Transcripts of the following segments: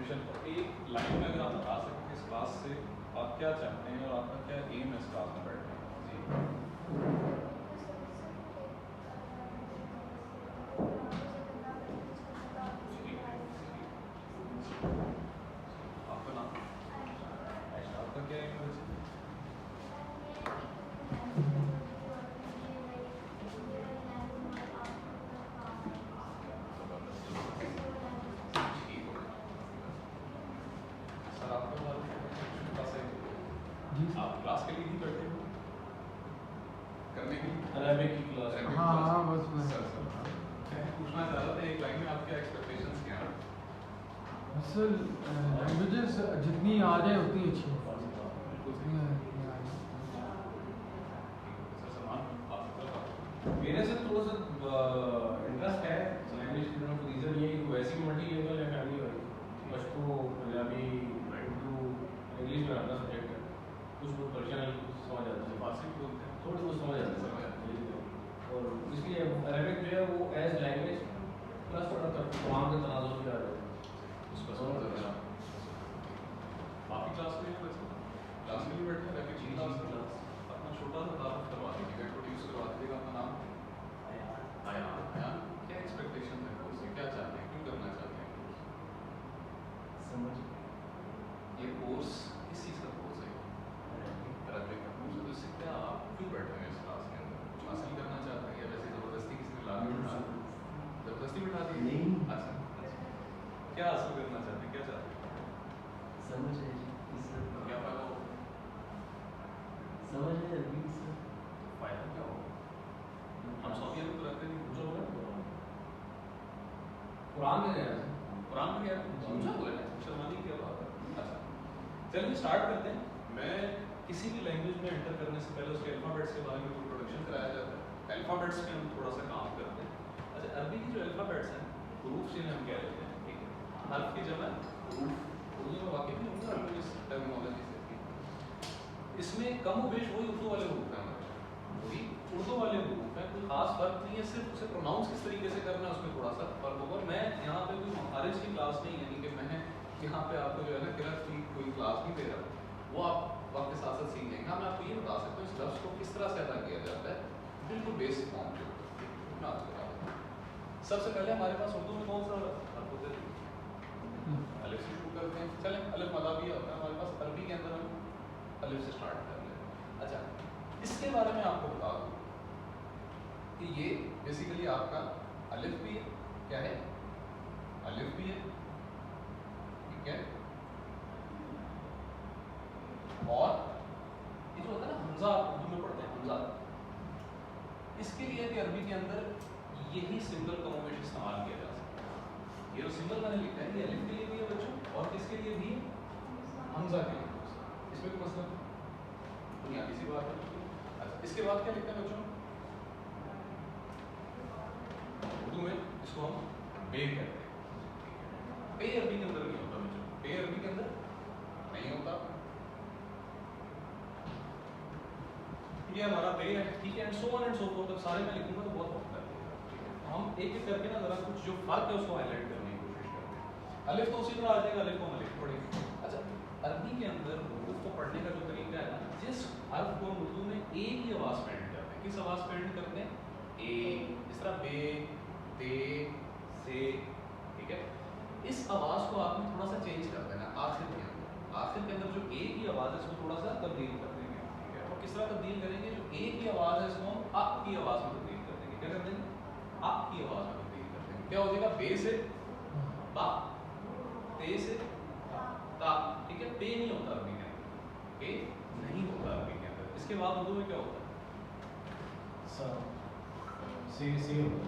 Definition ایک line میں اگر آپ بتا سکیں کہ اس کلاس سے آپ کیا چاہتے ہیں اور آپ کا کیا ایم ہے اس کلاس میں بیٹھنے کا. جی آپ کا نام آپ کا کیا ایم ہے ویسے؟ سر آپ کا آپ کلاس کے لیے ہی بیٹھے ہو کرنے کے لیے عربک کی کلاس. ہاں بس سر پوچھنا چاہ رہا تھا ایک لائن میں آپ کے ایکسپیکٹیشنس کیا ہیں؟ اصل لینگویجز جتنی آ جائیں اتنی اچھی ہیں. میرے سے تھوڑا سا انٹرسٹ ہے لینگویج کی طرف. ریزن یہ کہ ویسی ملٹی لینگویج ہے فیملی والی پشتو پنجابی اردو انگلش میں اپنا سبجیکٹ ہے. کچھ لوگ پرشین سمجھ آتے ہیں, فارسی بھی بولتے ہیں, تھوڑی بہت سمجھ آتے ہیں. اور اس لیے عربک جو ہے وہ ایز لینگویج پلس تھوڑا تمام کے تناظر بھی آ جاتے ہیں. اس کا سمجھ آتا ہے باقی کلاس میں کلاس میں بھی بیٹھے ہیں باقی کلاس اپنا چھوٹا سا تعارف کروا دیجیے گا, انٹروڈیوس کروا دیجیے گا. اپنا نام ایان. کیا ایکسپیکٹیشن ہے کورس سے, کیا چاہتے ہیں, کیوں کرنا چاہتے ہیں کورس؟ سمجھ یہ کورس کس چیز کا کورس ہے؟ عربک کا کورس ہے. تو اس سے کیا آپ کیوں بیٹھے ہیں اس کلاس کے اندر؟ کچھ حاصل کرنا چاہتے ہیں یا ویسے زبردستی کسی نے لا کے بٹھا دیا؟ زبردستی بٹھا دی نہیں. اچھا کیا حاصل کرنا چاہتے ہیں, کیا چاہتے ہیں؟ سمجھ ہے کیا فائدہ ہو؟ سمجھ ہے فائدہ کیا ہو؟ ہم سعودیہ میں تو رکھتے نہیں. جو قرآن میں گیا قرآن میں گیا سمجھا ہوا ہے, شرمانی کیا بات ہے. اچھا چلیے اسٹارٹ کرتے ہیں. میں کسی بھی لینگویج میں انٹر کرنے سے پہلے اس کے الفابیٹس کے بارے میں انٹروڈکشن کرایا جاتا ہے. الفابیٹس میں ہم تھوڑا سا کام کرتے ہیں. اچھا عربی کی جو الفابیٹس ہیں حروف جنہیں ہم کہہ لیتے ہیں, ٹھیک ہے, حرف کی جمع حروف. اردو میں واقف نہیں ہوتا عربی اس ٹرمینالوجی سے. اس میں کم و بیش وہی اردو والے حروف ہیں, وہی اردو والے حروف ہیں, کوئی خاص فرق نہیں ہے. صرف اسے پروناؤنس کس طریقے سے کرنا ہے اس میں تھوڑا سا فرق ہوگا. میں یہاں پہ کوئی مخارج کی کلاس نہیں, یعنی کہ میں یہاں پہ آپ کو جو ہے نا قرأت کی کوئی کلاس نہیں دے رہا, وہ آپ وقت کے ساتھ ساتھ سیکھ لیں گے. ہاں میں آپ کو یہ بتا سکتا ہوں اس لفظ کو کس طرح سے ادا کیا جاتا ہے, بالکل بیسک فارم کے اوپر. میں آپ کو بتا دوں. سب سے پہلے ہمارے پاس اردو میں کون سا حرف ہوتے ہیں؟ الف سے شروع کرتے ہیں. چلیں الف مدابیہ ہوتا ہے ہمارے پاس. عربی کے اندر ہم الف سے اسٹارٹ کر لیں. اچھا اس کے بارے میں آپ کو بتا دوں کہ یہ بیسیکلی آپ کا الف بھی ہے. کیا ہے؟ الف بھی ہے, ٹھیک ہے. اور یہ جو ہوتا ہے نا حمزہ, اردو میں پڑھتے ہیں حمزہ, اس کے لیے بھی عربی کے اندر یہی سمبل کا مومنٹ استعمال کیا جا سکتا ہے. یہ جو سمبل میں نے لکھا ہے یہ الف کے لیے بھی ہے بچوں, اور کس کے لیے بھی ہے؟ حمزہ کے لیے. اس میں کوئی مسئلہ بنیادی سی بات ہے. اچھا اس کے بعد کیا لکھتا ہے بچوں؟ اردو میں اس کو ہم بے کہتے ہیں. پے عربی کے اندر نہیں ہوتا بچوں, پے عربی کے اندر نہیں ہوتا. یہ ہمارا پے ہے, ٹھیک ہے. And so on and so forth. اب سارے میں لکھوں گا تو بہت وقت لگے گا, ٹھیک ہے. ہم ایک ایک کر کے نا ذرا کچھ جو فرق ہے اس کو ہائی لائٹ کرنے کی کوشش کرتے ہیں. الف تو اسی طرح آ جائے گا, الف کو ہم لکھ پڑیں گے. اچھا عربی کے اندر حروف کو پڑھنے کا جو طریقہ ہے نا, جس حرف کو اردو میں ایک ہی آواز پینٹ کرتے ہیں. کس آواز پینٹ کرتے ہیں؟ اے. جس طرح بے, تے, سے, ٹھیک ہے. اس آواز کو آپ نے تھوڑا سا چینج کر دینا آخر کے اندر. آخر کے اندر جو ایک ہی آواز ہے اس کو تھوڑا سا تبدیل کر دیں گے, ٹھیک ہے. اور کس طرح تبدیل کریں گے؟ جو ایک ہی آواز ہے اس کو ہم اپ کی آواز میں تبدیل کر دیں گے. کیا کر دیں گے؟ اپ کی آواز میں تبدیل کر دیں گے. کیا ہو جائے گا؟ بے سے با, تے سے تا, ٹھیک ہے. پے نہیں ہوتا عربی کے اندر, پے نہیں ہوتا عربی کے اندر. اس کے بعد اردو میں کیا ہوتا ہے؟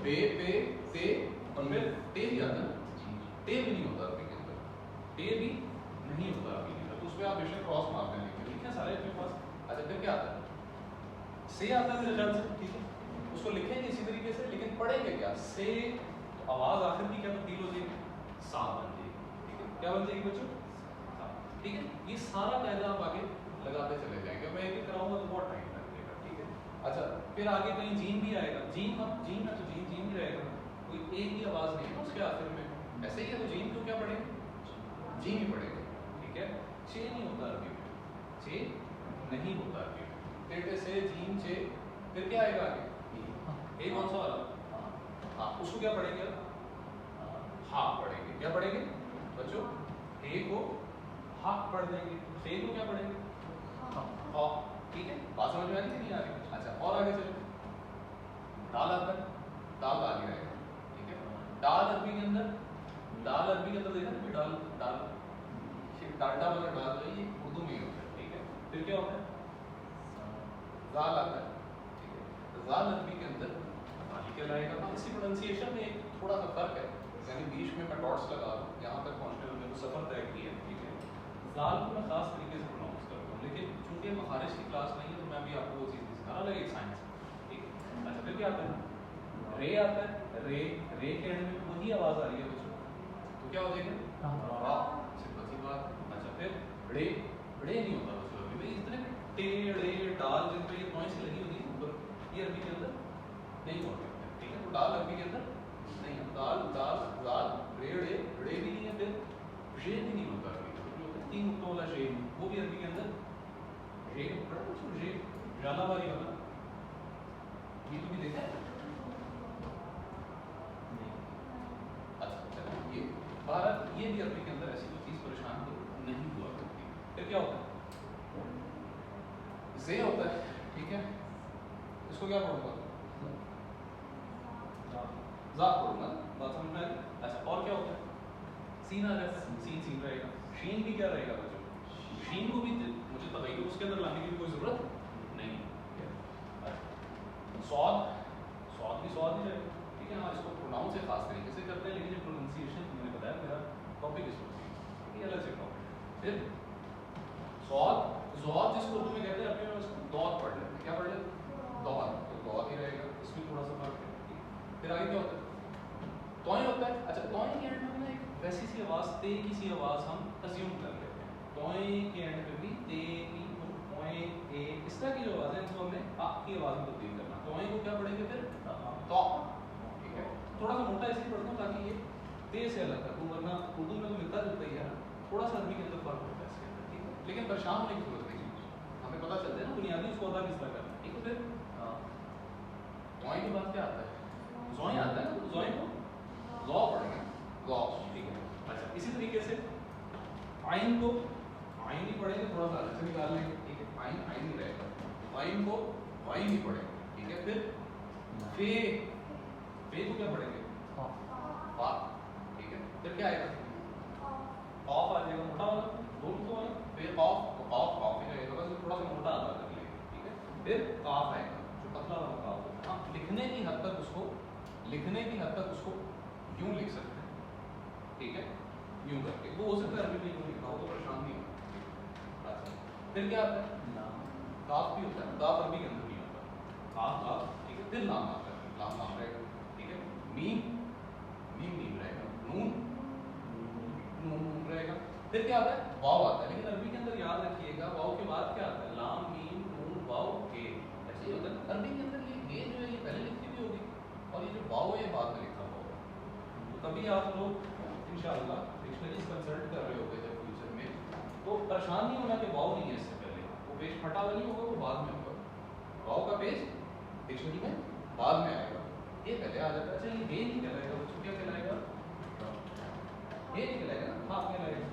بے, پے, تے, اور پھر ٹے بھی آتا ہے. ٹے بھی نہیں ہوتا عربی کے اندر, ٹے بھی نہیں ہوتا عربی کے اندر. تو اس پہ آپ بے شک کراس مار دیں گے, ٹھیک ہے. سارے اپنے پاس. اچھا پھر کیا آتا ہے؟ سے آتا ہے میرے خیال سے, ٹھیک ہے. اس کو لکھیں گے اسی طریقے سے, لیکن پڑھیں گے کیا؟ سے, آواز آخر کی کیا تبدیل ہو جائے گی؟ سا بن جائے گی, ٹھیک ہے. کیا بن جائے گی بچوں؟ سا, ٹھیک ہے. یہ سارا قاعدہ آپ آگے لگاتے چلے جائیں گے. میں ایک ایک کراؤں گا تو بہت ٹائم لگ جائے گا, ٹھیک ہے. اچھا پھر آگے کہیں جیم بھی آئے گا. جیم میں تو جیم بھی رہے گا, کوئی ایک ہی آواز نہیں ہے اس کے آخر میں. ایسے ہی ہے تو جیم کو کیا پڑھیں گے؟ جیم سے نہیں ہوتا ہے. ٹیٹے سے جیم چے پھر کیا آئے گا آگے؟ اے کون سا والا؟ ہاں اس کو کیا پڑھیں گے؟ ہاں پڑھیں گے. کیا پڑھیں گے بچوں؟ اے کو ہاں پڑھ دیں گے. اے کو کیا پڑھیں گے؟ ہاں. ٹھیک ہے بات سمجھ میں آ رہی کہ نہیں آ رہی؟ اچھا اور آگے چلیں. دال آتا ہے, دال آگے رہے گا. ٹھیک ہے دال عربی کے اندر, دال عربی کے اندر دیکھا نا ڈال ڈال ڈالڈا والا ڈال جو ہے یہ اردو میں ہی ہوتا ہے. ٹھیک ہے پھر کیا ہوتا ہے؟ زال آتا ہے. ٹھیک ہے زال عربی کے اندر مالی کہلائے گا. اس کی پروننسیشن میں ایک تھوڑا سا فرق ہے, یعنی بیچ میں ڈاٹس لگا دوں, یہاں تک پہنچنے میں نے سفر طے کیا ہے. ٹھیک ہے زال کو میں خاص طریقے سے پروناؤنس کرتا ہوں, لیکن چونکہ مخارج کی کلاس نہیں ہے تو میں ابھی آپ کو وہ چیز نہیں سکھا رہا, ایک سائنس. ٹھیک ہے اچھا پھر کیا آتا ہے؟ رے آتا ہے. رے رے کے اینڈ میں وہی آواز آ رہی ہے بچوں, تو کیا ہو جائے گا؟ را. سمپل سی بات. اچھا پھر ڑے, ڑے نہیں ہوتا بچوں عربی میں. اتنے ٹے ڑے ڈال جن پہ یہ پوائنٹس لگی ہوئی ہیں اوپر, یہ عربی کے اندر نہیں ہوتے. ٹھیک ہے تو ڈال عربی کے اندر نہیں ہے. دال دال زال ڑے ڑے ڑے بھی نہیں ہے. پھر ژے بھی نہیں ہوتا عربی میں, جو ہوتا ہے تین نقطوں والا ژے, وہ بھی عربی کے اندر ژے ژے ژالہ باری والا, یہ تو بھی دیکھا ہے. اچھا یہ بھارت یہ بھی عربی کے اندر ایسی کوئی چیز پریشان تو نہیں ہوا کرتی. پھر کیا ہوتا ہے؟ زے ہوتا ہے. ٹھیک ہے اس کو کیا پڑھوں گا؟ زا پڑھوں گا. بات سمجھ میں آئی؟ اچھا اور کیا ہوتا ہے؟ سین آ جاتا ہے. سین سین رہے گا. شین بھی کیا رہے گا بچوں؟ شین کو بھی مجھے تغیر اس کے اندر لانے کی کوئی ضرورت نہیں. سواد, سواد بھی سواد ہی رہے گا. ٹھیک ہے ہاں اس کو پروناؤن سے خاص طریقے سے کرتے ہیں, لیکن یہ پروننسیشن میں نے بتایا میرا ٹاپک اس وقت یہ الگ سے ٹاپک. پھر سواد, زواد جس کو اردو میں کہتے ہیں اپنے میں اس کو دود پڑھ لیتے ہیں. کیا پڑھ لیتے ہیں؟ دود. تو دود ہی رہے گا. اس میں تھوڑا سا فرق ہے. پھر آگے کیا ہوتا ہے؟ توئیں ہوتا ہے. اچھا توئیں کے اینڈ میں نا ایک ویسی سی آواز, تے کی سی آواز ہم ازیوم کر لیتے ہیں. توئیں کے اینڈ پہ بھی تے کی توئیں اے اس طرح کی جو آواز ہے ان کو ہم نے آ کی آواز میں تبدیل کرنا. توئیں کو کیا پڑھیں گے پھر؟ تو. ٹھیک ہے تھوڑا سا موٹا اس لیے پڑھتا ہوں تاکہ یہ تے سے الگ کر دوں, ورنہ اردو میں تو ملتا جلتا ہی ہے, تھوڑا سا عربی کے اندر فرق ہوتا ہے اس کے اندر. ٹھیک ہے لیکن پریشان ہونے کی ضرورت نہیں, ہمیں پتہ چلتا ہے نا بنیادی اس کو ادا کس طرح کرنا ہے. ٹھیک ہے پھر توئیں کے بعد کیا آتا ہے؟ زوئیں آتا ہے نا. تو زوئیں کو زو پڑھیں گے. زو. ٹھیک ہے اچھا اسی طریقے سے آئین کو آئین ہی پڑھیں گے, تھوڑا سا الگ سے نکال لیں گے. ٹھیک ہے آئین آئین ہی رہے گا. آئین کو وائن ہی پڑھیں گے. ٹھیک ہے پھر فے, فے کو کیا پڑھیں گے؟ فا. ٹھیک ہے پھر کیا آئے گا؟ قاف آ جائے گا موٹا والا, دو نقطوں والا. پھر قاف, تو قاف قاف ہی رہے گا, بس تھوڑا سا موٹا ادا کر لیں گے. ٹھیک ہے پھر قاف آئے گا جو پتلا والا قاف ہوتا ہے. ہاں لکھنے کی حد تک اس کو, لکھنے کی حد تک اس کو یوں لکھ سکتے ہیں. ٹھیک ہے یوں کر کے, وہ ہو سکتا ہے عربی میں یوں لکھا ہو تو پریشان نہیں ہوگا. پھر کیا آتا ہے؟ کاف بھی ہوتا ہے. کاف عربی کے اندر نہیں ہوتا. کاف کاف. ٹھیک ہے پھر لام آتا ہے. لام لام رہے گا. ٹھیک ہے میم, میم میم رہے گا. نون, نون نون رہے گا. پھر کیا آتا ہے؟ واو آتا ہے. لیکن عربی کے اندر یاد رکھیے گا واو کے بعد کیا آتا ہے؟ لام میم نون واو کے. ایسے ہی ہوتا ہے عربی کے اندر. یہ جو ہے یہ پہلے لکھی ہوئی ہوگی, اور یہ جو واو ہے یہ بعد میں لکھا ہوا ہوگا. تو کبھی آپ لوگ انشاءاللہ ڈکشنریز کنسلٹ کر رہے ہوگے جب فیوچر میں, تو پریشان نہیں ہونا کہ واو نہیں ہے اس سے پہلے. وہ پیج پھٹا ہوا نہیں ہوگا, وہ بعد میں ہوگا. واو کا پیج ڈکشنری میں بعد میں آئے گا, یہ پہلے آ جاتا ہے. اچھا یہ بے نہیں کہلائے گا بچوں, کیا کہلائے گا؟ یہ نہیں کہلائے گا, ہاں کہلائے گا.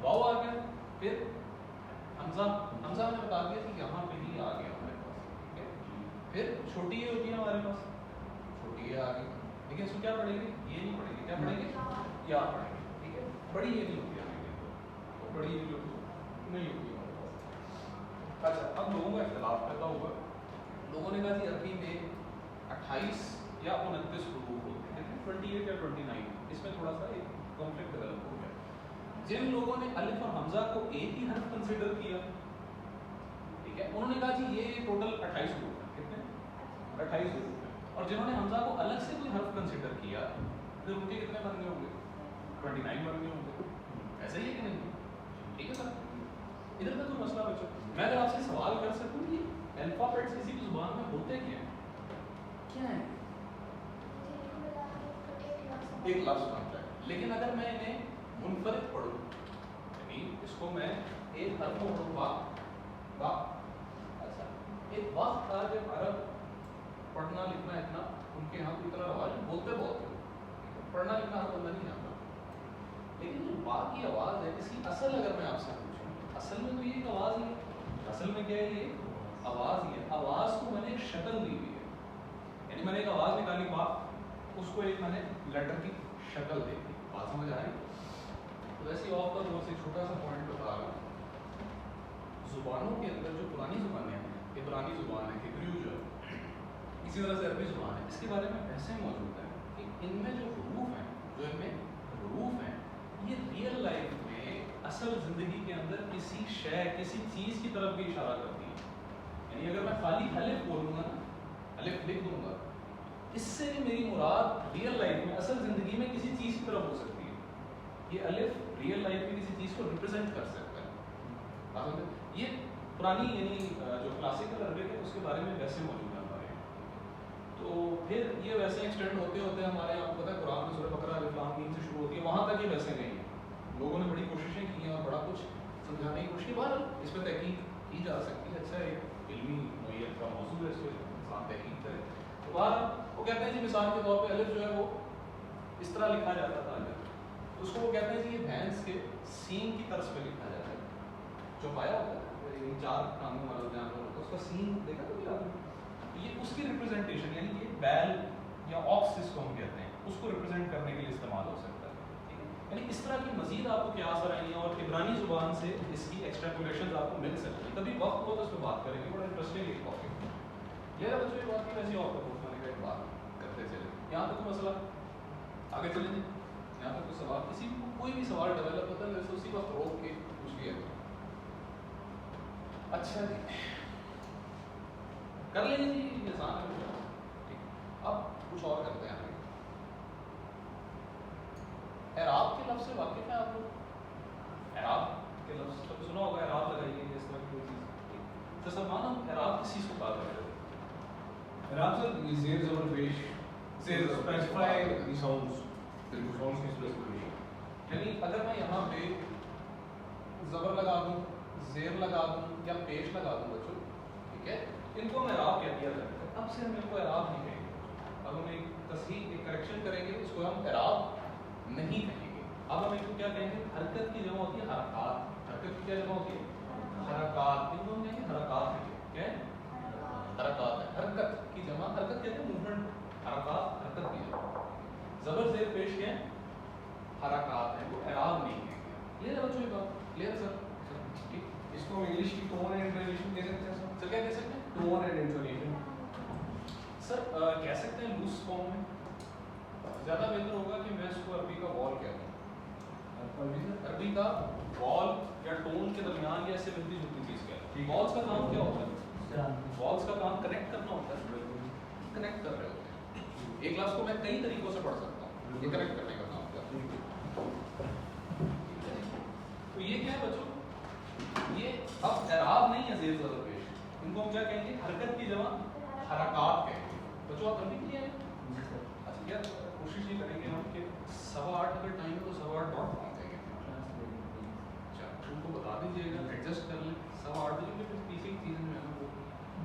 واو آ گیا. پھر حمزہ, حمزہ میں نے بتا دیا کہ یہاں پہ ہی آ گیا ہمارے پاس. ٹھیک ہے پھر چھوٹی یہ ہوتی ہے ہمارے پاس, چھوٹی یہ آ گئی. لیکن اس کو کیا پڑھیں گے؟ یہ نہیں پڑھیں گے. کیا پڑھیں گے؟ یا پڑھیں گے. ٹھیک ہے بڑی یہ نہیں ہوتی ہے, تو بڑی یہ جو نہیں ہوتی ہے ہمارے پاس. اچھا اب لوگوں کا اختلاف پیدا ہوا. لوگوں نے کہا جی عربی میں 28 یا 29 حروف ہوتے ہیں, 28 یا 29. اس میں تھوڑا سا ایک کانفلکٹ ڈیولپ ہو گیا. جن لوگوں نے الف اور حمزہ کو ایک ہی حرف کنسیڈر کیا, ٹھیک ہے, انہوں نے کہا جی یہ ٹوٹل 28 حروف ہیں. کتنے؟ 28 حروف ہیں. اور جنہوں نے حمزہ کو الگ سے کوئی حرف کنسیڈر کیا, پھر ان کے کتنے بن گئے ہوں گے؟ 29 بن گئے ہوں گے. ایسا ہی ہے کہ نہیں؟ ٹھیک ہے سر, ادھر کا کوئی مسئلہ بچو. میں اگر آپ سے سوال کر سکوں کہ الفابیٹس کسی بھی زبان میں ہوتے کیا ہیں؟ کیا ہیں؟ ایک لفظ بنتا ہے. لیکن اگر میں انہیں منفرد پڑھوں, یعنی اس کو میں ایک حرف کو پڑھوں گا बा। अच्छा, एक वक्त था जब अरब पढ़ना लिखना इतना उनके यहाँ कोई इतना रवाज, बोलते बहुत थे, पढ़ना लिखना हर बंदा नहीं आता। लेकिन जो बा की आवाज़ है, इसकी असल अगर मैं आपसे पूछूं, असल में तो ये एक आवाज़ ही है। असल में क्या है ये आवाज़ ही है। आवाज़ को मैंने एक शक्ल दी हुई है, यानी मैंने एक आवाज़ निकाली बा, उसको एक मैंने लेटर की शक्ल दे दी। बात समझ आ रही? तो वैसे ऑफ का दौर से छोटा सा पॉइंट बता रहा हूँ। जुबानों के अंदर जो पुरानी जुबानें हैं, इब्रानी जुबान है, हिब्रू जो है, इसी तरह से अरबी जुबान है, इसके बारे में ऐसे मौजूद है कि इनमें जो हरूफ हैं, जो इनमें हरूफ हैं, ये रियल लाइफ में असल ज़िंदगी के अंदर किसी शय, किसी चीज़ की तरफ भी इशारा करती है। यानी अगर मैं खाली अलिफ बोलूँगा ना, अलिफ लिख दूँगा, इससे भी मेरी मुराद रियल लाइफ में असल ज़िंदगी में किसी चीज़ की तरफ हो सकती है। ये अलिफ रियल लाइफ में किसी चीज़ को रिप्रेजेंट कर सकता है। ये पुरानी यानी जो क्लासिकल अरबिक है उसके बारे में वैसे मौजूद है हमारे यहाँ। तो फिर ये वैसे एक्सटेंड होते होते हमारे यहाँ, आपको पता है कुरान में सूरह बकरा अलिफ लाम मीम से शुरू होती है, वहाँ तक ये वैसे गई है। लोगों ने बड़ी कोशिशें की हैं और बड़ा कुछ समझाने की कोशिश की, बहरहाल इस पर तहकीक की जा सकती है। अच्छा एक इल्मी नोयत का मौजूद है, इस पर इंसान तहकीक करे। तो बहरहाल वो कहते हैं जी मिसाल के तौर पे अलिफ जो है वो इस तरह लिखा जाता था अलिफ, तो उसको वो कहते हैं जी ये भैंस के सींग की तरफ पे लिखा जाता है, जो पाया होता है चार टांगों वाला जानवर होता है, उसका सींग देखा कभी आपने? तो ये उसकी रिप्रेजेंटेशन, यानी ये बैल या ऑक्स जिसको हम कहते हैं, उसको रिप्रेजेंट करने के लिए इस्तेमाल हो सकता है। ठीक है, यानी इस तरह की मजीद आपको क्यास आएंगी और इब्रानी जुबान से इसकी एक्सट्रापोलेशन आपको मिल सकती है। कभी वक्त हो तो उस पर बात करेंगे, बड़ा इंटरेस्टिंग एक टॉपिक। ये रहा बच्चों, ये बात की वैसे और पूछने का एक बात करते चले, यहाँ तक मसला आगे चले जी। यहाँ तक कोई सवाल, किसी को कोई भी सवाल डेवलप होता है वैसे उसी वक्त रोक के पूछ लिया। अच्छा जी, कर लेंगे जी, आसान है। ठीक, अब कुछ और करते हैं। एराब के लफ्ज़ से वाकिफ है आप लोग? एराब के लफ्ज़ तो सुना होगा, एराब लगाइए इस तरह की कोई चीज़। तो सलमान, हम एराब किस चीज़ को बात कर रहे थे? एराब से ज़ेर ज़बर पेश से स्पेसिफाई द साउंड्स, बिल्कुल साउंड्स की स्पेसिफिकेशन। यानी अगर मैं यहाँ पे ज़बर लगा दूँ, ज़ेर लगा दूँ या पेश लगा दूँ बच्चों, ठीक है, इनको हम एराब कह दिया करते हैं। अब से हम इनको एराब नहीं कहेंगे, अब हम एक तस्हीह, एक करेक्शन करेंगे, इसको हम एराब नहीं कहेंगे। अब हम इनको क्या कहेंगे? हरकत की जमा होती है हरकात। हरकत की क्या जमा होती है? हरकात। इनको हम कहेंगे हरकात है। क्या है? हरकात है। हरकत की जमा, हरकत कहते हैं मूवमेंट, हरकात हरकत की जमा। ज़बर ज़ेर पेश क्या है? हरकात है, वो एराब नहीं कहेंगे। क्लियर है बच्चों ये बात? क्लियर है सर? ठीक, इसको इंग्लिश की टोन एंड इंटोनेशन कह सकते हैं सर क्या कह सकते हैं? टोन एंड इंटोनेशन सर कह सकते हैं लूज फॉर्म में। ज़्यादा बेहतर होगा कि मैं इसको अरबी का वॉल कह दूँ। अरबी का वॉल या टोन के दरमियान या ऐसे मिलती जुलती चीज़ क्या है। वॉल्स का काम क्या होता है? वॉल्स का काम कनेक्ट करना होता है, कनेक्ट कर रहे होते हैं। एक लफ्ज़ को मैं कई तरीकों से पढ़ सकता हूँ, ये कनेक्ट करने का काम करता है। तो ये क्या है बच्चों? ये अब एराब नहीं है ज़ेर ज़बर पेश, इनको हम क्या कहेंगे? हरकत की जमा हरकात कहेंगे। बच्चों आप अरबी किया है? अच्छा यार, कोशिश ये करेंगे हम कि 8:15 अगर टाइम है तो 8:15 पहुँच जाएंगे। अच्छा, उनको बता दीजिएगा, एडजस्ट कर लें 8:15 बजे, फिर पीछे की चीज़ें जो है ना वो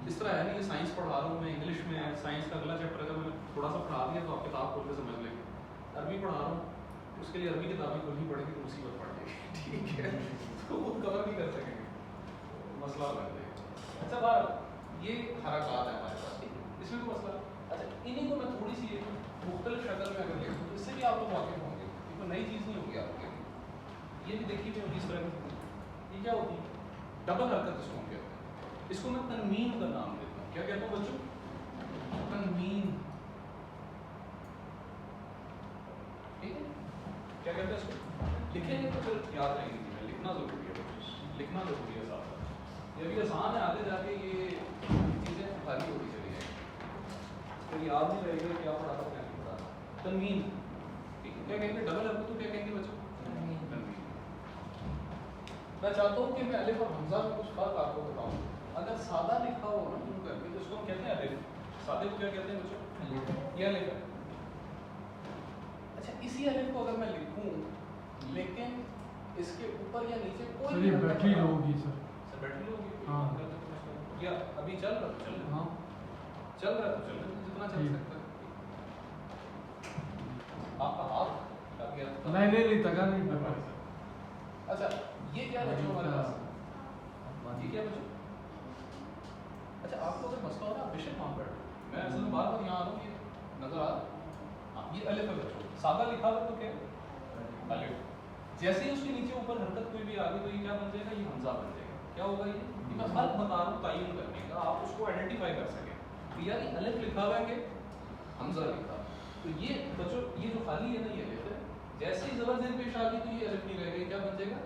इस तरह है नहीं कि साइंस पढ़ा रहा हूँ मैं, इंग्लिश में साइंस का अगला चैप्टर अगर मैंने थोड़ा सा पढ़ा दिया तो आप किताब खोल के समझ लेंगे। अरबी पढ़ा रहा हूँ, उसके लिए अरबी किताबें खोलनी पड़ेगी तो मुसीबत पड़ जाएगी। ठीक है, तो वो कवर नहीं कर सकेंगे, मसला बन जाएगा। अच्छा बात ये हरकात है हमारे पास, ठीक है, इसमें कोई मसला। अच्छा, इन्हीं को मैं थोड़ी सी मुख्तलिफ शक्ल में अगर लिखूँ तो इससे भी आप लोग वाकिफ होंगे, ये कोई नई चीज़ नहीं होगी आपके लिए। ये भी देखिए भी होगी इस तरह की, ये क्या होती है? डबल हरकत इसको हम कहते हैं। इसको मैं तनमीन का नाम देता हूँ। क्या कहता हूँ बच्चों? तनमीन। ठीक है, क्या कहते हैं इसको? लिखेंगे तो फिर याद रहेंगी चीज़ें, लिखना ज़रूरी है बच्चों, लिखना ज़रूरी है साथ साथ। ये भी आसान है, आगे जाके ये चीज़ें खाली होती चली जाएंगी, तो याद नहीं रहेगा क्या पढ़ा था क्या नहीं पढ़ा था। तनमीन, ठीक है, क्या कहेंगे? डबल हरकत तो क्या कहेंगे बच्चों? तनमीन। मैं चाहता हूँ कि मैं अलिफ और हमजा में कुछ फ़र्क आपको बताऊँ। अगर सादा लिखा हो ना यूँ करके तो इसको हम कहते हैं अलिफ। सादे को क्या कहते हैं बच्चों? ये अलिफ है। अच्छा, इसी अलिफ को अगर मैं लिखूँ लेकिन इसके ऊपर या नीचे कोई सर ये बैटरी लो होगी सर। सर बैठे लोग हाँ। या अभी चल रहा तो चल रहा हाँ चल रहा तो चल रहा जितना चल ठीक। सकता है। आपका हाथ लग गया था। नहीं तका नहीं पता। अच्छा ये क्या बच्चों हमारे पास ये क्या बच्चों? अच्छा आपको अगर मसला हो ना आप बेशक वहाँ पर मैं असल में बार बार यहाँ आ रहा हूँ ये नजर आ रहा ये अलिफ है बच्चों सादा लिखा हुआ तो क्या है? अलिफ। जैसे ही उसके नीचे ऊपर हरकत कोई भी आ गई तो ये क्या बन जाएगा? ये हमजा बन जाएगा। क्या होगा ये मैं फर्क बता रहा हूँ तयन करने का आप उसको आइडेंटिफाई कर सकें कि यार ये अलिफ लिखा हुआ है कि हमजा लिखा। तो ये बच्चों ये जो खाली है ना ये अलिफ है जैसे ही ज़बर ज़ेर पेश आ गई तो ये अलिफ नहीं रहेगा क्या बन जाएगा?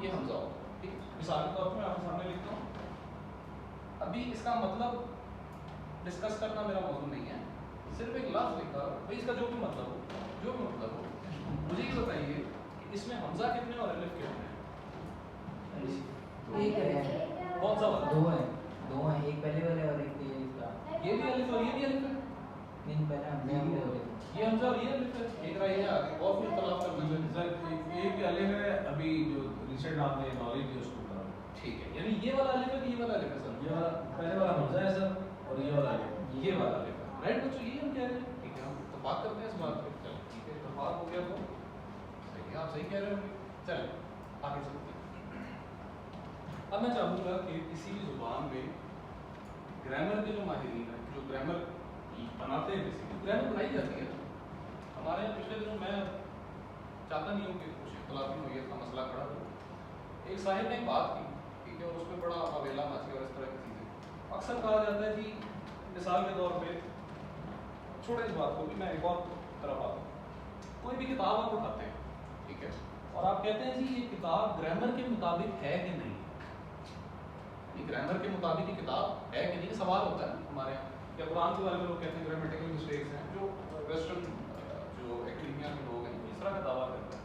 ये हमजा होगा। ठीक मिसाल के तौर पर मैं आपके सामने लिखता हूँ अभी इसका मतलब डिस्कस करना मेरा मौजूद नहीं है सिर्फ एक लफ्ज़ लिखा भाई इसका जो भी मतलब हो मुझे ये बताइए कि इसमें हमजा कितने और अलिफ कितने हैं? एक है कौन सा वाला? दो हैं एक पहले वाले और एक ये इसका ये भी अलिफ और ये भी अलिफ है। नहीं पहले हमने हम बोले ये हमजा और ये अलिफ है। एक रहा ये आगे और फिर इख्तिलाफ करना चाहिए। सर एक अलिफ है अभी जो रिसेंट आपने नॉलेज दी उसको करा ठीक है यानी ये वाला अलिफ है कि ये वाला अलिफ है सर? ये वाला पहले वाला हमजा है सर और ये वाला अलिफ ये वाला अलिफ है राइट बच्चों यही हम कह रहे हैं। ठीक है हम तो बात करते हैं इस बात पे चलो ठीक है इत्तेफाक हो गया तो सही है आप सही कह रहे हो चलो आगे चलते हैं। अब मैं चाहूँगा कि किसी भी ज़ुबान में ग्रामर के जो माहिरीन हैं जो ग्रामर बनाते हैं बेसिकली ग्रामर बनाई जाती है हमारे यहाँ पिछले दिनों मैं चाहता नहीं हूँ कि कुछ इख्तलाफी हो गया था मसला खड़ा हो एक साहिब ने एक बात की ठीक है और उसमें बड़ा अवेला मच गया और इस तरह की चीज़ें अक्सर कहा जाता है कि मिसाल के तौर पे छोड़े इस बात को भी मैं एक और तरफ आता हूँ कोई भी किताब आप उठाते हैं ठीक है और आप कहते हैं जी ये किताब ग्रामर के मुताबिक है कि नहीं ये ग्रामर के मुताबिक ये किताब है कि नहीं सवाल होता है हमारे यहाँ या कुरान के बारे में लोग कहते हैं ग्रामेटिकल मिस्टेक्स हैं जो वेस्टर्न जो एकेडमिया के लोग हैं इस तरह का दावा करते हैं।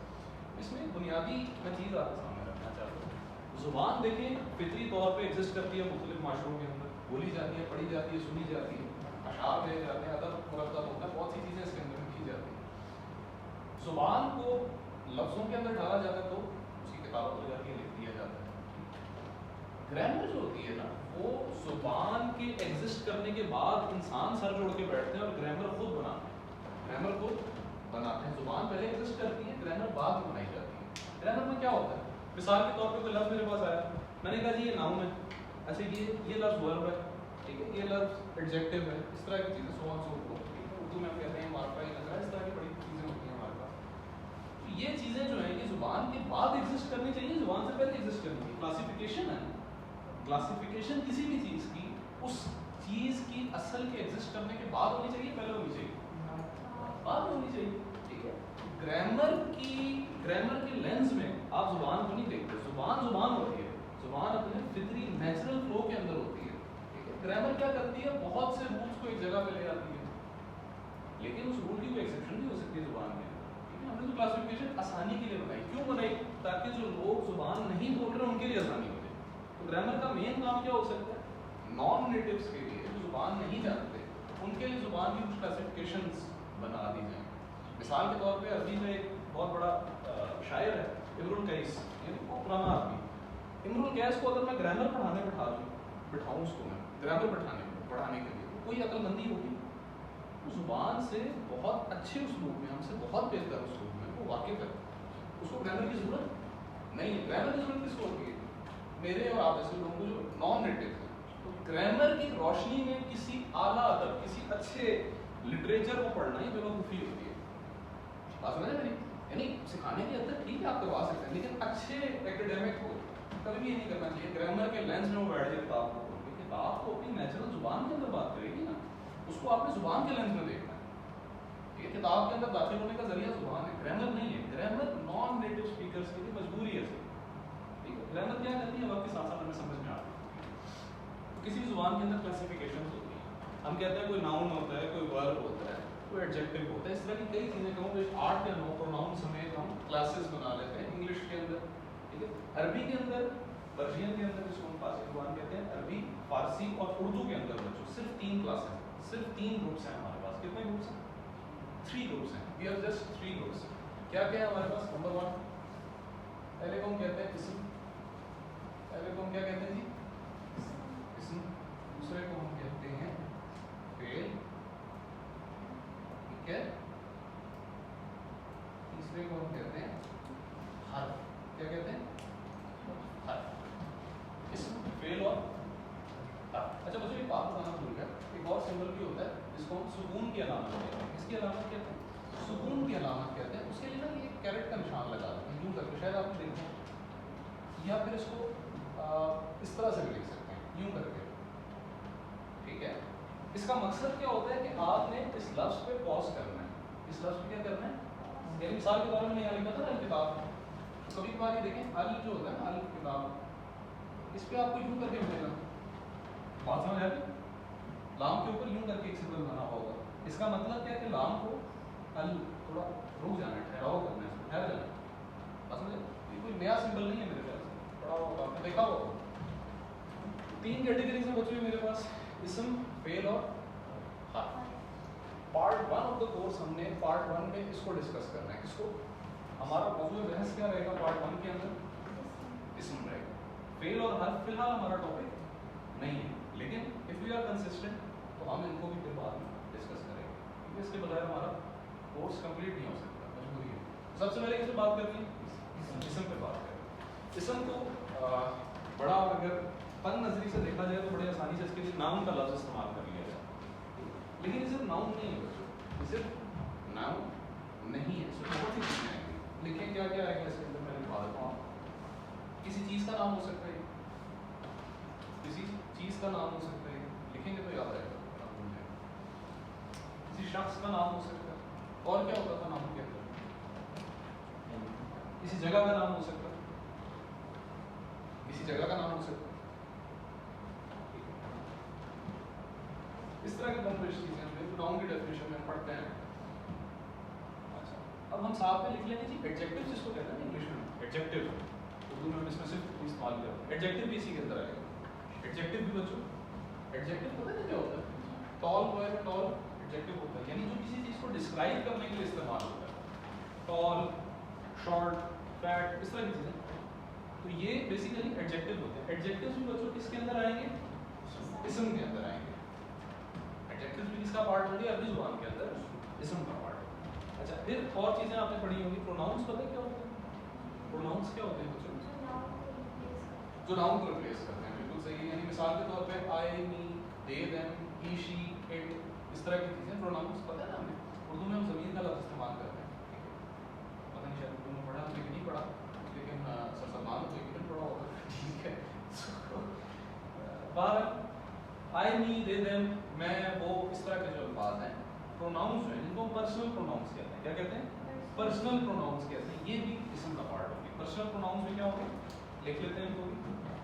इसमें बुनियादी मैं चीज़ आपके सामने रखना चाहता हूँ ज़ुबान देखें फितरी तौर पे एग्जिस्ट करती है मुख्तलिफ माशरों के अंदर बोली जाती है पढ़ी जाती है सुनी जाती है अशार दिए जाते हैं अदब मुरतब होता है बहुत सी चीज़ें इसके अंदर लिखी जाती हैं। ज़ुबान को लफ्ज़ों के अंदर डाला जाता है तो उसकी किताबों को जाके लिख दिया जाता है। ग्रामर जो होती है ना वो ज़ुबान के एग्जिस्ट करने के बाद इंसान सर जोड़ के बैठते हैं और ग्रामर खुद बनाते हैं ज़ुबान पहले एग्जिस्ट करती है ग्रामर बाद में बनाई जाती है। ग्रामर में क्या होता है मिसाल के तौर पे कोई लफ्ज़ मेरे पास आया मैंने कहा जी ये नाउन है अच्छा ये लफ्ज़ वर्ब है ठीक है ये लफ्ज़ एडजेक्टिव है इस तरह की चीज़ें सो ऑन सो फोर्थ ठीक है उर्दू में हम कहते हैं मार्फा ही नजर इस तरह की बड़ी चीज़ें होती हैं हमारे पास। तो ये चीज़ें जो हैं ये ज़ुबान के बाद एग्जिस्ट करनी चाहिए ज़ुबान से पहले एग्जिस्ट करनी चाहिए। क्लासिफिकेशन है क्लासिफिकेशन किसी भी चीज़ की उस चीज़ की असल के एग्जिस्ट करने के बाद होनी चाहिए पहले होनी चाहिए बाद में होनी चाहिए ठीक है। ग्रामर के लेंस में आप ज़ुबान को नहीं देखते ज़ुबान होती है ज़ुबान अपने फितरी नेचुरल फ्लो के अंदर होती है ठीक है। ग्रामर क्या करती है बहुत से रूल्स को एक जगह पे ले आती है लेकिन उस रूल की कोई एक्सेप्शन भी हो सकती है ज़ुबान में ठीक है। हमने तो क्लासिफिकेशन आसानी के लिए बनाई क्यों बनाई ताकि जो लोग ज़ुबान नहीं बोल रहे उनके लिए आसानी हो जाए। तो ग्रामर का मेन काम क्या हो सकता है नॉन नेटिव्स के लिए जो ज़ुबान नहीं जानते उनके लिए ज़ुबान की कुछ क्लासिफिकेशंस बना दी जाए। मिसाल के तौर पे अरबी में एक बहुत बड़ा शायर है इमरुल कैस यानी वो पुराना आदमी इमरुल कैस को अगर मैं ग्रामर पढ़ाने बिठाऊँ उसको मैं ग्रामर पढ़ाने के लिए तो कोई अक्लमंदी होगी वो ज़ुबान से बहुत अच्छे उसलूब में हमसे बहुत बेहतर उसलूब में वो वाकिफ़ है उसको ग्रामर की ज़रूरत नहीं है। ग्रामर की ज़रूरत किसको होती है मेरे और आप जैसे लोगों को जो नॉन नेटिव है। तो ग्रामर की रोशनी में किसी आला अदब किसी अच्छे लिटरेचर को पढ़ना ही बेवकूफ़ी होती है। बात समझ मेरी यानी सिखाने की हद तक ठीक है आप करवा सकते हैं लेकिन अच्छे एकेडमिक को कभी भी ये नहीं करना चाहिए ग्रामर के लेंस में वो बैठ जाए किताब को अपनी नेचुरल ज़ुबान के अंदर बात करेगी ना उसको आपने ज़ुबान के लेंस में देखना है। ये किताब के अंदर दाखिल होने का जरिया ज़ुबान है ग्रामर नहीं है। ग्रामर नॉन नेटिव स्पीकर्स के लिए मजबूरी है ठीक है। ग्रामर क्या करती है वक्त के साथ साथ हमें समझ में आती है। तो किसी भी ज़ुबान के अंदर क्लासिफिकेशन होती है हम कहते हैं कोई नाउन होता है कोई वर्ब होता है कोई एडजेक्टिव होता है इस तरह की कई चीज़ें कहूँ तो 8 या 9 प्रोनाउन समेत हम क्लासेस बना लेते हैं इंग्लिश के अंदर ठीक है। अरबी के अंदर पर्शियन के अंदर जिसको हम फारसी ज़ुबान कहते हैं अरबी फारसी और उर्दू के अंदर बच्चों सिर्फ 3 क्लासेस सिर्फ 3 ग्रुप्स हैं हमारे पास। कितने ग्रुप्स हैं 3 ग्रुप्स हैं वी आर जस्ट 3 ग्रुप्स। क्या क्या है हमारे पास नंबर 1 पहले को हम कहते हैं इसम पहले को हम क्या कहते हैं जी کیا کہتے ہیں؟ اسم فعل اور اچھا مجھے ایک بات بتانا بھول گیا، ایک اور سمبل بھی ہوتا ہے جس کو ہم سکون کی علامت کہتے ہیں. کس کی علامت کہتے ہیں؟ سکون کی علامت کہتے ہیں. اس کے لیے نا یہ کیرٹ کا نشان لگا دیتے ہیں یوں کر کے، شاید آپ نے دیکھا، یا پھر اس کو اس طرح سے بھی لکھ سکتے ہیں یوں کر کے. ٹھیک ہے، اس کا مقصد کیا ہوتا ہے کہ آپ نے اس لفظ پہ پاز کرنا ہے. اس لفظ پہ کیا کرنا ہے؟ یعنی مثال کے طور میں یہاں لکھا تھا نا الکتاب، کبھی کبھار یہ دیکھیں ال جو ہوتا ہے نا الکتاب، اس پہ آپ کو یوں کر کے ملے گا. بات سمجھ آ گئی؟ لام کے اوپر یوں کر کے ایک سمبل بنا ہوگا. اس کا مطلب کیا ہے کہ لام کو ال تھوڑا رک جانا ہے، ٹھہراؤ کرنا ہے، ٹھہر جانا ہے. بات سمجھے؟ یہ کوئی نیا سمبل نہیں ہے میرے خیال سے، پڑھا ہوگا آپ نے، دیکھا ہوگا. 3 کیٹیگریز میں بچی ہوئی میرے پاس، اسم، فعل اور حرف. پارٹ 1 آف دا کورس ہم نے پارٹ 1 میں اس کو ڈسکس کرنا ہے. کس کو؟ ہمارا موضوع بحث کیا رہے گا پارٹ 1 کے اندر؟ اسم رہے گا. فعل اور حرف فی الحال ہمارا ٹاپک نہیں ہے، لیکن اف وی آر کنسسٹنٹ تو ہم ان کو بھی پھر بعد میں ڈسکس کریں گے، کیونکہ اس کے بغیر ہمارا کورس کمپلیٹ نہیں ہو سکتا، مجبوری ہے. سب سے پہلے کس پہ بات کرنی ہے؟ اسم پہ بات کریں. اسم کو بڑا اگر تنگ نظری سے دیکھا جائے تو بڑے آسانی سے اس کے لیے ناؤن کا لفظ استعمال کر لیا جائے، لیکن یہ صرف ناؤن نہیں ہے بچوں، یہ صرف ناؤن نہیں ہے. اس میں بہت سی چیزیں آئیں گی. لکھیں کیا کیا آئے گا اس کے اندر، میں لکھوا دیتا ہوں. کسی چیز کا نام ہو سکتا ہے، کسی چیز کا نام ہو سکتا ہے، لکھیں گے تو یاد آئے گا. کسی شخص کا نام ہو سکتا ہے، اور کیا ہوتا تھا نام کے اندر؟ کسی جگہ کا نام ہو سکتا ہے، کسی جگہ کا نام ہو سکتا ہے. اس طرح کی بہت چیزیں ہیں. ناؤن کی ڈیفینیشن میں پڑھتے ہیں. اچھا اب ہم ساتھ میں لکھ لیں گے جی ایڈجیکٹو جس کو کہتے ہیں انگلش میں ایڈجیکٹو، اردو میں ہم اس میں صرف استعمال کرتے ہیں. ایڈجیکٹو بھی اسی کے اندر آئے گا. ایڈجیکٹو بھی بچوں، ایڈجیکٹو پتہ ہے کیا ہوتا ہے؟ ٹال بوائے میں ٹال ایڈجیکٹو ہوتا ہے، یعنی جو کسی چیز کو ڈسکرائب کرنے کے لیے استعمال ہوتا ہے. ٹال، شارٹ، فیٹ، اس طرح کی چیزیں. تو یہ بیسیکلی ایڈجیکٹو ہوتے ہیں. ایڈجیکٹوز بھی بچوں کس کے اندر آئیں گے؟ اسم کے اندر آئیں گے. ایڈجیکٹوز بھی کس کا پارٹ ہوں گے؟ عربی زبان کے اندر اسم کا پارٹ. اچھا پھر اور چیزیں آپ نے پڑھی ہوں گی. پروناؤنس پتہ ہے کیا ہوتے ہیں؟ پروناؤنس کیا ہوتے ہیں بچوں؟ جو ناؤن کو ریپلیس کرتے ہیں. بالکل صحیح ہے. یعنی مثال کے طور پہ آئی، می، دے، دیم، ہی، شی، اٹ، اس طرح کی چیزیں پروناؤنس. پتہ ہے نا ہمیں اردو میں ہم ضمیر کا لفظ استعمال کرتے ہیں. پتہ نہیں شاید اردو میں پڑھا ہم نے نہیں پڑھا، لیکن سر سلمان تو ایک دن پڑھا ہوگا. ٹھیک ہے. بہرحال آئی، می، دے، دیم، میں، وہ، اس طرح کے جو الفاظ ہیں پروناؤنس ہیں جن کو ہم پرسنل پروناؤنس کہتے ہیں. کیا کہتے ہیں؟ پرسنل پروناؤنس کہتے ہیں. یہ بھی اسم کا پارٹ ہوگی. پرسنل پروناؤنس میں کیا ہوگا؟ لکھ لیتے ہیں ان کو بھی.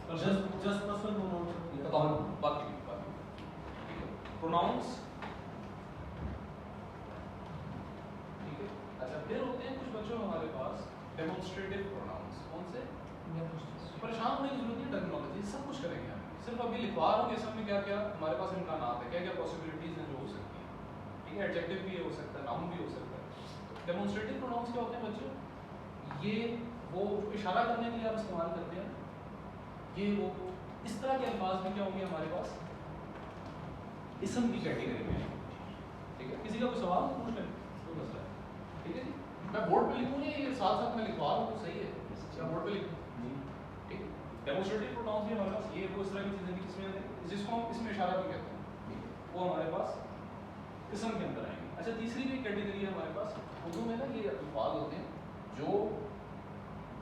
جسٹ پرسنل پروناؤنس باقی پروناؤنس. ٹھیک ہے. اچھا پھر ہوتے ہیں کچھ بچوں ہمارے پاس ڈیمونسٹریٹو پروناؤنس. کون سے؟ پریشان ہونے کی ضرورت نہیں، ٹرمینالوجی سب کچھ کریں گے ہم. صرف ابھی لکھوا رہا ہوں کہ اسم میں کیا کیا ہمارے پاس امکانات ہیں، کیا کیا پاسبلٹیز ہیں جو ہو سکتی ہیں. ٹھیک ہے. ایڈجیکٹو بھی ہو سکتا ہے، ناؤن بھی ہو سکتا ہے. ڈیمونسٹریٹو پروناؤنس کیا ہوتے ہیں بچوں؟ یہ وہ اشارہ کرنے کے لیے آپ استعمال کرتے ہیں. یہ وہ اس طرح کے الفاظ میں کیا ہوں گے ہمارے پاس؟ اسم کی کیٹیگری میں. ٹھیک ہے. کسی کا کوئی سوال تو پوچھ لیں، کوئی مسئلہ ہے. ٹھیک ہے جی. میں بورڈ پہ لکھوں گا، یہ ساتھ ساتھ میں لکھوا رہا ہوں تو صحیح ہے. کیا بورڈ پہ لکھوں؟ ٹھیک ہے. ڈیمونسٹریٹو پروناؤنس بھی ہمارے پاس یہ وہ اس طرح کی چیزیں جس میں جس کو ہم اس میں اشارہ بھی کہتے ہیں، وہ ہمارے پاس اسم کے اندر آئیں گے. اچھا تیسری بھی کیٹیگری ہے ہمارے پاس. اردو میں نا یہ الفاظ ہوتے ہیں جو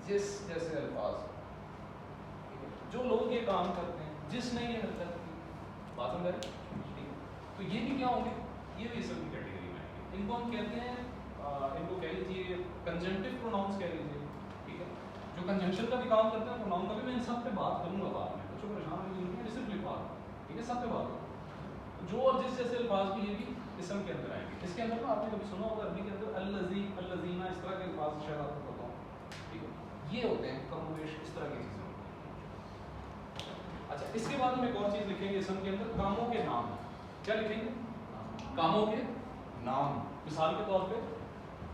جس جیسے الفاظ، جو لوگ یہ کام کرتے ہیں، جس نے یہ حرکت کی. بات سمجھ رہے ہیں؟ تو یہ بھی کیا ہوں گے؟ یہ بھی اسم کی کیٹیگری میں آئیں گے. ان کو ہم کہتے ہیں، ان کو کہہ لیجیے کنجنکٹو پروناؤنس کہہ لیجیے. ٹھیک ہے. جو کنجنکشن کا بھی کام کرتے ہیں پروناؤن کا بھی. میں ان سب پہ بات کروں گا بعد میں، بچوں پریشان ہونے کی ضرورت نہیں، صرف لکھوا رہا ہوں. ٹھیک ہے. سب پہ بات کروں. جو اور جس جیسے الفاظ بھی یہ بھی اسم کے اندر آئیں گے. اس کے اندر نا آپ نے کبھی سنا ہوگا عربی کے اندر الذی، الذین، اس طرح کے الفاظ شاید آپ کو پتا ہوں. ٹھیک ہے. یہ ہوتے ہیں کم و بیش اس طرح کی چیزیں. اچھا اس کے بعد ہم ایک اور چیز لکھیں گے اسم کے اندر، کاموں کے نام. کیا لکھیں گے؟ کاموں کے نام. مثال کے طور پہ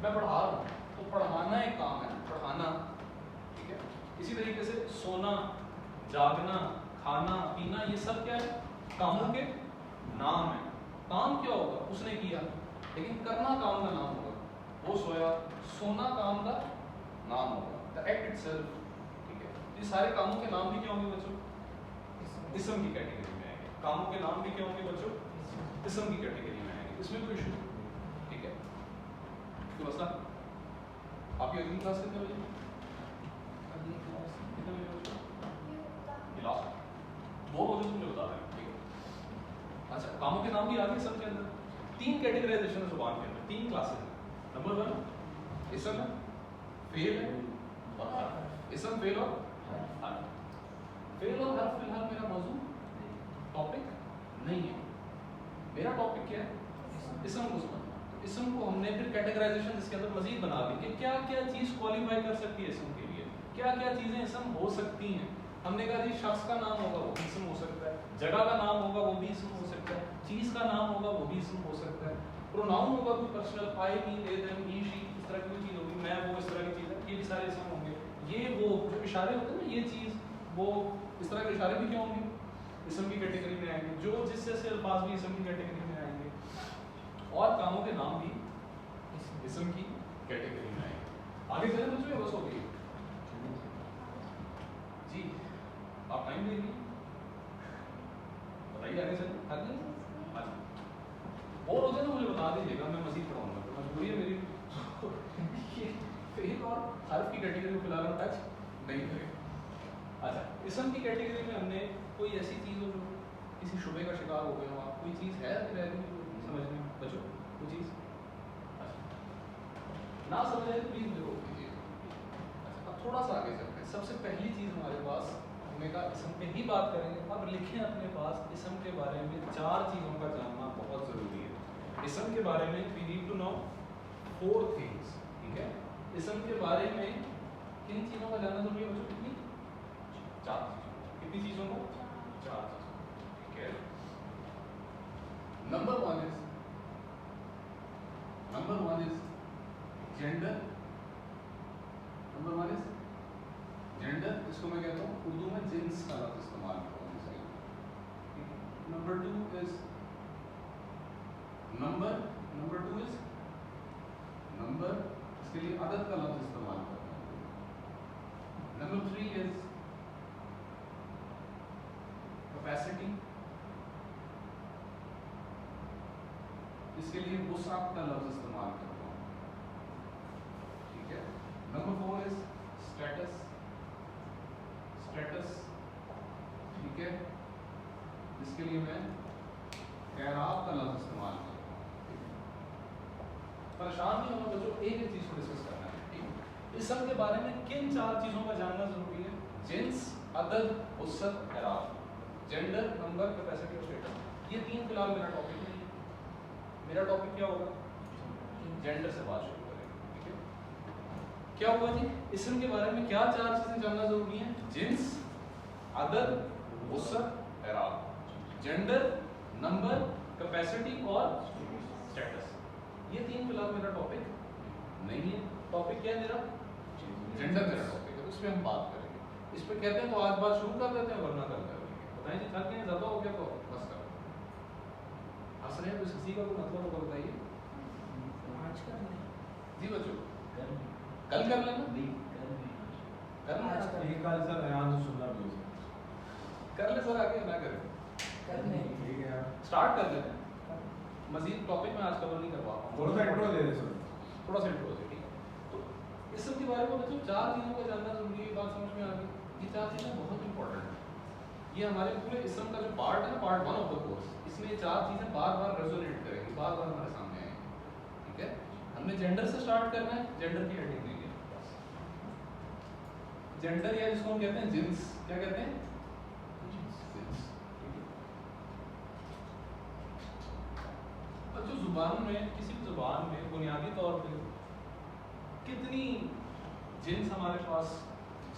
میں پڑھا رہا ہوں تو پڑھانا ایک کام ہے، پڑھانا. ٹھیک ہے. اسی طریقے سے سونا، جاگنا، کھانا، پینا، یہ سب کیا ہے؟ کاموں کے نام ہے. کام کیا ہوگا؟ اس نے کیا، لیکن کرنا کام کا نام ہوگا. وہ سویا، سونا کام کا نام ہوگا. The act itself ये सारे कामों के नाम भी क्या होंगे बच्चों? इसम की कैटेगरी में आएंगे। कामों के नाम भी क्या होंगे बच्चों? इसम की कैटेगरी में आएंगे। इसमें कोई इशू नहीं, ठीक है? तो मसला आपकी अगली क्लास कितने बजे? अगली क्लास कितने बजे बच्चों? ये लास्ट 2 बजे तुमने बता दें, ठीक है? अच्छा, कामों के नाम भी आ गए इसम के अंदर। 3 कैटेगराइजेशन है जुबान के अंदर, 3 क्लासेस हैं। नंबर 1 इसम है, फेल है और हर्फ। इसम, फेल और हर्फ। फेल और हर्फ फिलहाल मेरा मौजू टॉपिक नहीं है। मेरा टॉपिक क्या है? इसम को समझना। तो इसम को हमने फिर कैटेगराइजेशन इसके अंदर मजीद बना दी कि क्या क्या चीज़ क्वालिफाई कर सकती है इसम के लिए, क्या क्या चीज़ें इसम हो सकती हैं। हमने कहा जी शख्स का नाम होगा वो भी इसम हो सकता है, जगह का नाम होगा वो भी इसम हो सकता है, चीज़ का नाम होगा वो भी इसम हो सकता है, प्रोनाउन होगा कोई personal, I, me, they, them, he, she, इस तरह की कोई चीज़ होगी, मैं, वो, इस तरह की चीज़ है, ये भी सारे इसम होंगे। ये वो जो इशारे होते हैं ना, ये चीज़ वो इस तरह के इशारे भी क्या होंगे? इसम की कैटेगरी में आएंगे। जो जिससे से अल्फाज भी इसम की कैटेगरी में आएंगे। और कामों के नाम भी इसम की कैटेगरी में आएंगे। आगे चले बच्चों, ये बस हो गई जी। आप टाइम देंगे, बताइए आगे चले। आगे और हो जाए तो मुझे बता दीजिएगा, मैं मजीद पढ़ाऊंगा। तो मजबूरी है मेरी ये फेल और हर्फ की कैटेगरी को फिलहाल हम टच नहीं करेंगे। अच्छा, इसम की कैटेगरी में हमने कोई ऐसी चीज़ हो जो किसी शुबे का शिकार हो गया हो, आप कोई चीज़ है रह गई समझने में बच्चों, कोई चीज़ अच्छा ना समझ आए तो प्लीज़ मुझे रोक दीजिए। अच्छा, अब थोड़ा सा आगे चलते हैं। सबसे पहली चीज़ हमारे पास, हमने कहा इसम पे ही बात करेंगे। अब लिखें अपने पास, इसम के बारे में 4 चीज़ों का जानना बहुत ज़रूरी है। इसम के बारे में we need to know 4 things, ठीक है? इसम के बारे में किन चीज़ों का जानना जरूरी है बच्चों? कितनी? 4 चीज़ों। कितनी चीज़ों को? 4 चीज़ों, ठीक है? Number 1 is gender. Number 1 is gender, इसको मैं कहता हूँ उर्दू में जिन्स का लफ्ज़ इस्तेमाल करता हूँ सही। Number 2 is number. Number 2 is number, इसके लिए अदद का लफ्ज़ इस्तेमाल करता हूँ। नंबर 3 इज कैपेसिटी, इसके लिए वुसअत का लफ्ज़ इस्तेमाल करता हूँ, ठीक है? Number 4 is status. स्टेटस, ठीक है? इसके लिए मैं एराब का लफ्ज़ इस्तेमाल करता हूँ। परेशान नहीं होना बच्चों, एक एक चीज़ को डिस्कस करना है, ठीक है? इसम के बारे में किन 4 चीज़ों का जानना जरूरी है? जिन्स, अदद, वुसअत, एराब। जेंडर, नंबर, कैपेसिटी और स्टेटस, ये 3 फिलहाल मेरा टॉपिक नहीं है। मेरा टॉपिक क्या होगा? जेंडर से बात शुरू करेंगे, ठीक है? क्या हुआ जी? इसम के बारे में क्या 4 चीजें जानना जरूरी हैं? जिन्स, अदद, वुसअत, एराब। जेंडर, नंबर, कैपेसिटी और स्टेटस, ये 3 फिलहाल मेरा टॉपिक नहीं है। टॉपिक क्या है मेरा? जेंडर मेरा टॉपिक है, उस पर हम बात करेंगे। इस पर कहते हैं तो आज बात शुरू कर देते हैं, वरना कल करेंगे। बताइए जी, थक गए, ज़्यादा हो गया तो बस करो। हंस रहे हैं तो किसी का कोई मतलब होगा बताइए। आज कर लें, जी बच्चों, कर लें, कल कर लेना, कर लें, करना आज कर एक काल सर यहाँ तो सुनना भी कर ले सर, आगे ना करें, कर लें। ठीक है। स्टार्ट कर लेते हैं। मजीद टॉपिक में आज कवर नहीं कर पा रहा हूँ, थोड़ा सा इंट्रो दे दे सर। थोड़ा सा इंट्रो दे, ठीक है? तो इसम के बारे में बच्चों 4 चीज़ों को जानना जरूरी है। बात समझ में आ गई? ये 4 चीज़ें बहुत इंपॉर्टेंट है। ये हमारे पूरे इसम का जो पार्ट है ना, पार्ट 1 ऑफ द कोर्स, इसमें 4 चीज़ें बार बार रेजोनेट करेंगी, बार बार हमारे सामने आएंगी, ठीक है? हमने जेंडर से स्टार्ट करना है। जेंडर की हेडिंग लेंगे बस। जेंडर या जिसको हम कहते हैं जिन्स, क्या कहते हैं? जिन्स, ठीक है? अब जो जुबान में, किसी भी जुबान में बुनियादी तौर पे कितनी जिन्स हमारे पास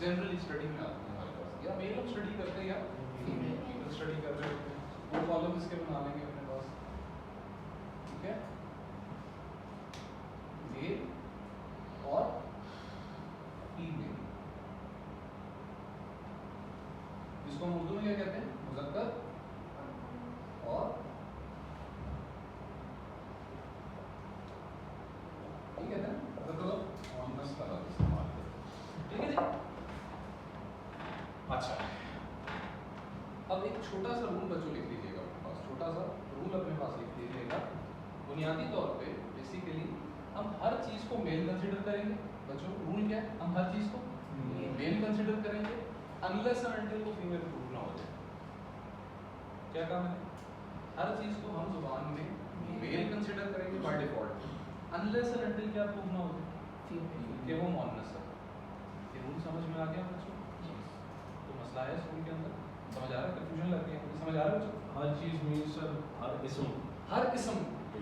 जनरली स्टडी में आती है हमारे पास, या मेल हम स्टडी करते हैं या फीमेल स्टडी कर रहे होते हैं, वो कॉलम इसके बना लेंगे अपने पास, ठीक है? मेल और फीमेल, जिसको हम उर्दू में क्या कहते हैं? मुज़क्कर और ठीक है ना? मुज़क्कर और मुअन्नस का लफ्ज़ इस्तेमाल करते हैं, ठीक है जी? छोटा सा रूल बच्चों लिख लीजिएगा अपने पास, छोटा सा रूल अपने पास लिख लीजिएगा। बुनियादी तौर पे बेसिकली हम हर चीज़ को मेल कंसिडर करेंगे बच्चों। रूल क्या है? हम हर चीज़ को मेल कंसिडर करेंगे अनलेस एंड अनटिल को फीमेल प्रूव ना हो जाए। क्या काम है? हर चीज़ को हम जुबान में मेल कंसिडर करेंगे by default, unless and until क्या प्रूव ना हो जाए कि वो मोनस है। ये रूल समझ में आ गया बच्चों? तो मसला है स्कूल के अंदर, समझ आ रहा है? कंफ्यूजन लग गया? समझ आ रहा है बच्चों? हर चीज़ मीन्स सर हर इसम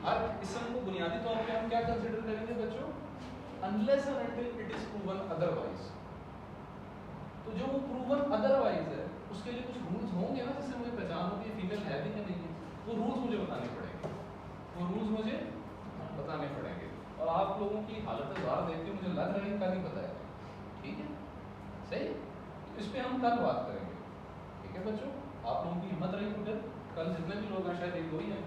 हर किस्म को बुनियादी तौर पे हम क्या कंसिडर करेंगे बच्चों? Unless and until it is proven otherwise. तो जो वो प्रूवन अदरवाइज है उसके लिए कुछ रूल्स होंगे ना, जिससे मुझे पहचान होगी फीमेल है भी या नहीं है। वो रूल्स मुझे बताने पड़ेंगे, वो रूल्स मुझे बताने पड़ेंगे। और आप लोगों की हालत ज़ार देख के मुझे लग रहा है इनका नहीं पता है। ठीक है, सही। तो इस पे हम कल बात करेंगे। ठीक है बच्चों, आप लोगों की हिम्मत रही तो फिर कल जितने भी लोग हैं, शायद एक दो ही हैं,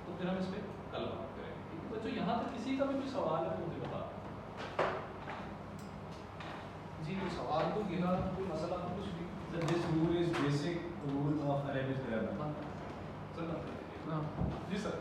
तो फिर हम इस पे कल बात करेंगे। ठीक है बच्चों, यहाँ तक किसी का भी कोई सवाल है तो मुझे बता जी। कोई सवाल, कोई गिरा, कोई मसला, कुछ भी। Sir this rule is basic rule of Arabic grammar. चलना जी सर।